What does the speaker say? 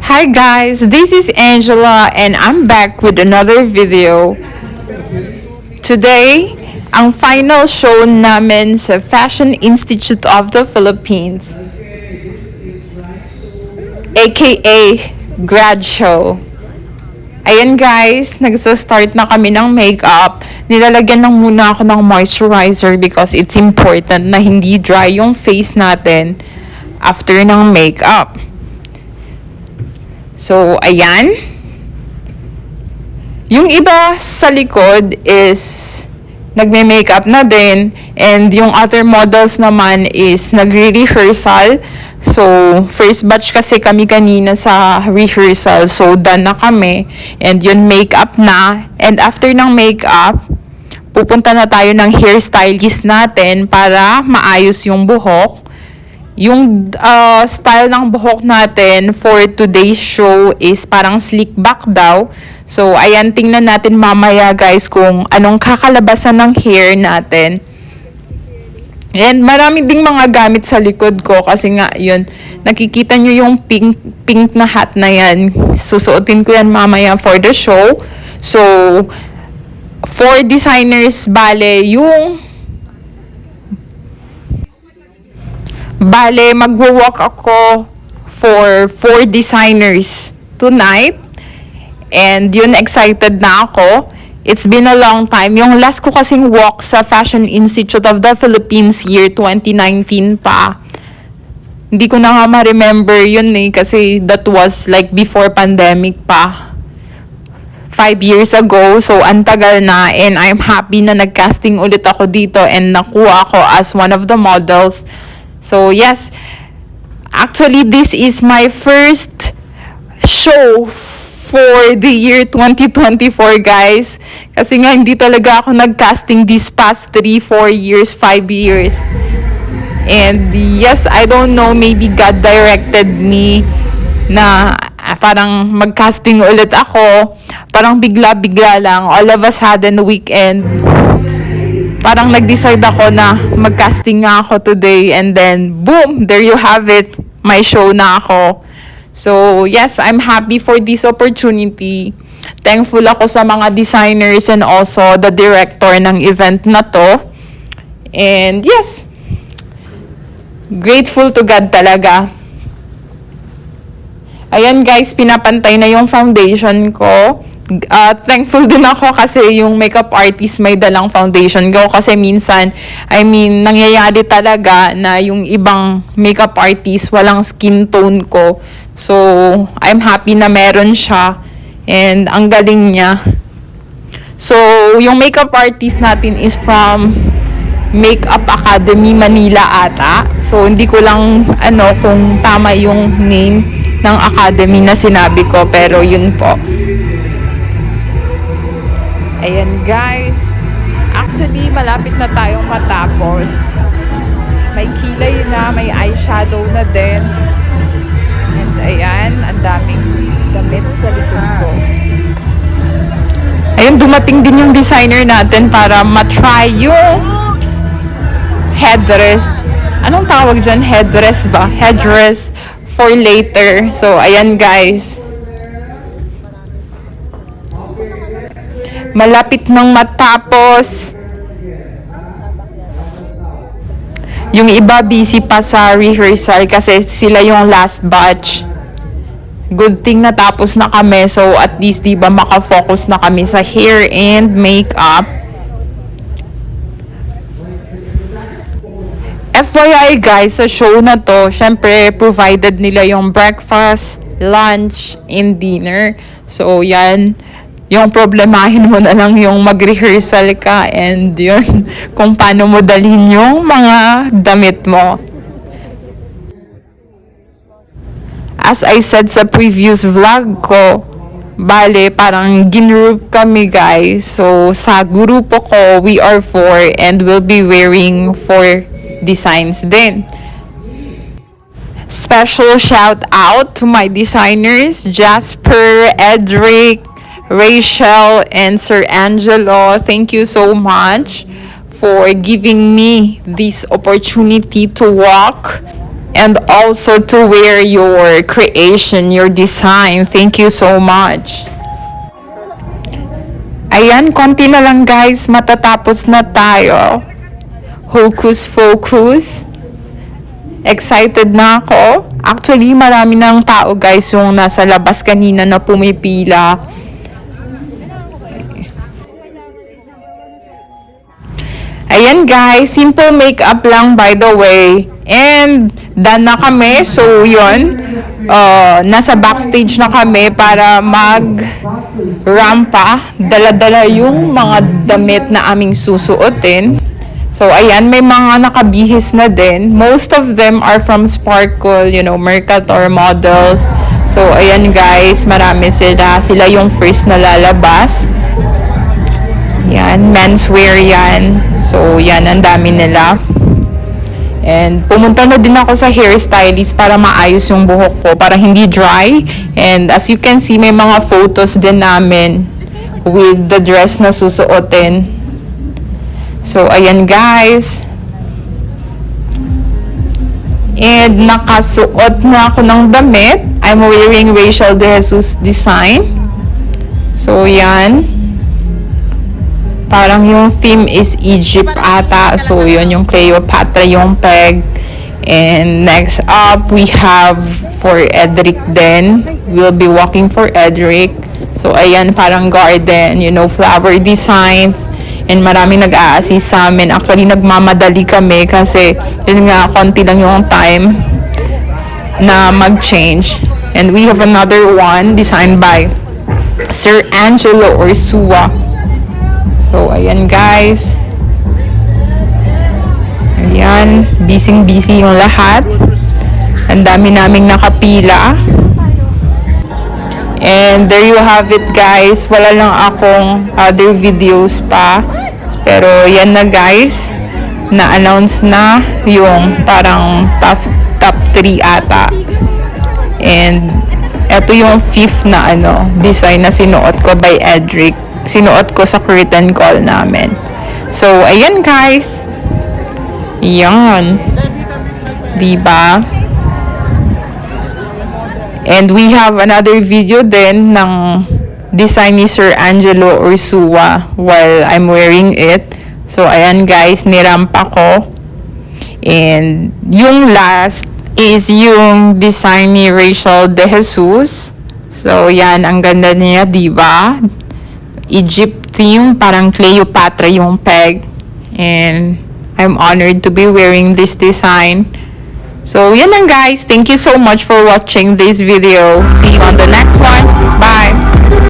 Hi guys, this is Angela and I'm back with another video. Today, ang final show namin sa Fashion Institute of the Philippines, aka grad show. Ayan guys, nagsa-start na kami ng makeup. Nilalagyan lang muna ako ng moisturizer because it's important na hindi dry yung face natin after ng makeup. So, ayan. Yung iba sa likod is nagme-makeup na din. And yung other models naman is nagre-rehearsal. So, first batch kasi kami kanina sa rehearsal. So, done na kami. And yun, makeup na. And after ng makeup, pupunta na tayo ng hairstylist natin para maayos yung buhok. Yung style ng buhok natin for today's show is parang slick back daw. So, ayan, tingnan natin mamaya guys kung anong kakalabasan ng hair natin. And marami ding mga gamit sa likod ko kasi nga yun, nakikita nyo yung pink na hat na yan. Susuotin ko yan mamaya for the show. So, for designers, magwo-walk ako for 4 designers tonight. And yun, excited na ako. It's been a long time. Yung last ko kasing walk sa Fashion Institute of the Philippines year 2019 pa. Hindi ko na nga ma-remember yun kasi that was like before pandemic pa. 5 years ago. So, antagal na. And I'm happy na nag-casting ulit ako dito and nakuha ako as one of the models. So, yes. Actually, this is my first show for the year 2024, guys. Kasi nga, hindi talaga ako nag-casting these past 3, 4 years, 5 years. And yes, I don't know, maybe God directed me na parang mag-casting ulit ako. Parang bigla-bigla lang. All of a sudden, weekend, parang nag-decide ako na mag-casting nga ako today. And then, boom! There you have it. May show na ako. So, yes, I'm happy for this opportunity. Thankful ako sa mga designers and also the director ng event na to. And yes, grateful to God talaga. Ayan guys, pinapantay na yung foundation ko. Thankful din ako kasi yung makeup artist may dalang foundation ko kasi minsan, nangyayari talaga na yung ibang makeup artist walang skin tone ko. So, I'm happy na meron siya and ang galing niya. So, yung makeup artist natin is from Makeup Academy Manila ata. So, hindi ko lang kung tama yung name ng academy na sinabi ko, pero yun po. Ayan guys, actually malapit na tayong matapos. May kilay na, may eyeshadow na din. And ayan, ang daming damit sa likod ko. Ayun, dumating din yung designer natin para matry yung headdress. Anong tawag dyan? Headdress ba? Headdress for later. So, ayan guys. Malapit nang matapos. Yung iba busy pa sa rehearsal kasi sila yung last batch. Good thing natapos na kami. So, at least, diba, makafocus na kami sa hair and makeup. FYI guys, sa show na to, syempre, provided nila yung breakfast, lunch, and dinner. So, yan. Yung problemahin mo na lang yung mag-rehearsal ka and yun, kung paano mo dalhin yung mga damit mo. As I said sa previous vlog ko, parang ginroup kami guys. So, sa grupo ko, we are 4 and we'll be wearing 4 designs din. Special shout out to my designers, Jasper, Edric, Rachel, and Sir Angelo. Thank you so much for giving me this opportunity to walk and also to wear your creation, your design. Thank you so much. Ayan, konti na lang guys, matatapos na tayo. Hocus Focus. Excited na ako. Actually, marami ng tao guys yung nasa labas kanina na pumipila. Ayan guys, simple makeup lang by the way. And done na kami. So yun, nasa backstage na kami para mag-rampa. Dala-dala yung mga damit na aming susuotin. So, ayan, may mga nakabihis na din. Most of them are from Sparkle, you know, Mercator models. So, ayan guys, marami sila. Sila yung first na lalabas. Yan, menswear yan. So, yan, ang dami nila. And pumunta na din ako sa hairstylist para maayos yung buhok ko, para hindi dry. And as you can see, may mga photos din namin with the dress na susuotin. So, ayan guys. And nakasuot na ako ng damit. I'm wearing Rachel De Jesus design. So, yan. Parang yung theme is Egypt ata. So, yun yung Cleopatra, yung peg. And next up, we have for Edric then. We'll be walking for Edric. So, ayan, parang garden, you know, flower designs. And maraming nag-a-assist sa amin. Actually, nagmamadali kami kasi yun nga, konti lang yung time na mag-change. And we have another one designed by Sir Angelo Ursua. So, ayan guys. Ayan, busy-busy yung lahat. Ang dami naming nakapila. And there you have it guys. Wala lang akong other videos pa. Pero yan na guys. Na-announce na yung parang top 3 ata. And ito yung 5th na design na sinuot ko by Edric. Sinuot ko sa curtain call namin. So, ayan guys. Yan. Diba? And we have another video din ng design ni Sir Angelo Ursua while I'm wearing it. So, ayan guys, nirampa ko. And yung last is yung design ni Rachel De Jesus. So, yan, ang ganda niya, diba? Egypt theme, parang Cleopatra yung peg. And I'm honored to be wearing this design. So, yan lang guys. Thank you so much for watching this video. See you on the next